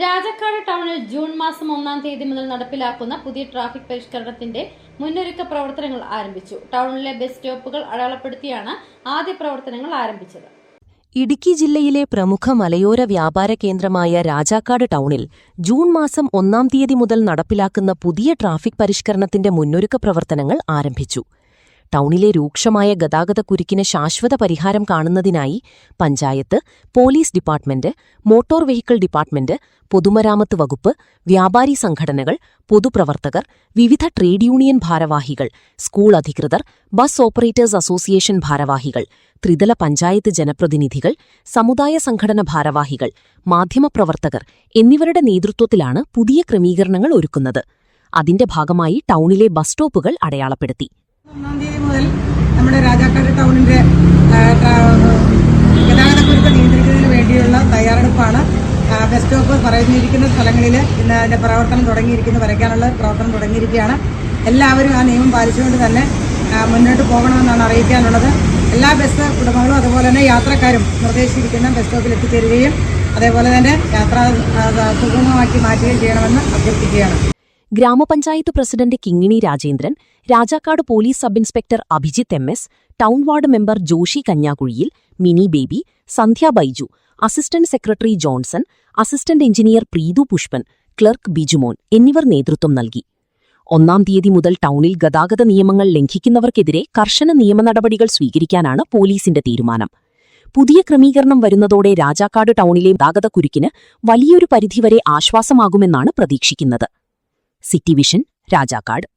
രാജാക്കാട് ടൗണിൽ ജൂൺ മാസം 1-ാം തീയതി മുതൽ നടപ്പിലാക്കുന്ന പുതിയ ട്രാഫിക് പരിഷ്കരണത്തിന്റെ മുന്നൊരുക്ക പ്രവർത്തനങ്ങൾ ആരംഭിച്ചു. ടൗണിലെ ബസ് സ്റ്റോപ്പുകൾ അടയാളപ്പെടുത്തിയാണ് ആദ്യ പ്രവർത്തനങ്ങൾ ആരംഭിച്ചത്. ഇടുക്കി ജില്ലയിലെ പ്രമുഖ മലയോര വ്യാപാര കേന്ദ്രമായ രാജാക്കാട് ടൗണിൽ ജൂൺ മാസം 1-ാം തീയതി മുതൽ നടപ്പിലാക്കുന്ന പുതിയ ട്രാഫിക് പരിഷ്കരണത്തിന്റെ മുന്നൊരുക്ക പ്രവർത്തനങ്ങൾ ആരംഭിച്ചു. ടൗണിലെ രൂക്ഷമായ ഗതാഗതക്കുരുക്കിന് ശാശ്വത പരിഹാരം കാണുന്നതിനായി panchayat, police department, motor vehicle department, പൊതുമരാമത്ത് വകുപ്പ്, വ്യാപാരി സംഘടനകൾ, പൊതുപ്രവർത്തകർ, വിവിധ ട്രേഡ് യൂണിയൻ ഭാരവാഹികൾ, സ്കൂൾ അധികൃതർ, ബസ് ഓപ്പറേറ്റേഴ്സ് അസോസിയേഷൻ ഭാരവാഹികൾ, ത്രിതല പഞ്ചായത്ത് ജനപ്രതിനിധികൾ, സമുദായ സംഘടന ഭാരവാഹികൾ, മാധ്യമപ്രവർത്തകർ എന്നിവരുടെ നേതൃത്വത്തിലാണ് പുതിയ ക്രമീകരണങ്ങൾ ഒരുക്കുന്നത്. അതിന്റെ ഭാഗമായി ടൗണിലെ ബസ് സ്റ്റോപ്പുകൾ അടയാളപ്പെടുത്തി. 1-ാം തീയതി മുതൽ നമ്മുടെ രാജാക്കാട് ടൗണിന്റെ ഗതാഗതക്കുരുക്ക് നിയന്ത്രിക്കുന്നതിന് വേണ്ടിയുള്ള തയ്യാറെടുപ്പാണ്. ബസ് സ്റ്റോപ്പ് പറഞ്ഞിരിക്കുന്ന സ്ഥലങ്ങളിൽ ഇന്ന് അതിന്റെ പ്രവർത്തനം തുടങ്ങിയിരിക്കുന്നു. വരയ്ക്കാനുള്ള പ്രവർത്തനം തുടങ്ങിയിരിക്കുകയാണ്. എല്ലാവരും ആ നിയമം പാലിച്ചുകൊണ്ട് തന്നെ മുന്നോട്ട് പോകണമെന്നാണ് അറിയിക്കാനുള്ളത്. എല്ലാ ബസ് ഉടമകളും അതുപോലെ തന്നെ യാത്രക്കാരും നിർദ്ദേശിച്ചിരിക്കുന്ന ബസ് സ്റ്റോപ്പിൽ എത്തിച്ചേരുകയും അതേപോലെ തന്നെ യാത്ര സുഗമമാക്കി മാറ്റുകയും ചെയ്യണമെന്ന് അഭ്യർത്ഥിക്കുകയാണ്. ഗ്രാമപഞ്ചായത്ത് president Kingini Rajendran, Rajakkad police sub inspector Abhijith M S., town ward member Joshi കന്യാകുഴിയിൽ, Mini Baby, Sandhya Baiju, assistant secretary Johnson, assistant engineer Preethu Pushpan, clerk Bijumon എന്നിവർ നേതൃത്വം നൽകി. 1-ാം തീയതി മുതൽ ടൗണിൽ ഗതാഗത നിയമങ്ങൾ ലംഘിക്കുന്നവർക്കെതിരെ കർശന നിയമ നടപടികൾ സ്വീകരിക്കാനാണ് പോലീസിന്റെ തീരുമാനം. പുതിയ ക്രമീകരണം വരുന്നതോടെ രാജാക്കാട് ടൗണിലെ ഗതാഗതക്കുരുക്കിന് വലിയൊരു പരിധിവരെ ആശ്വാസമാകുമെന്നാണ് പ്രതീക്ഷിക്കുന്നത്. City vision, Rajakkad.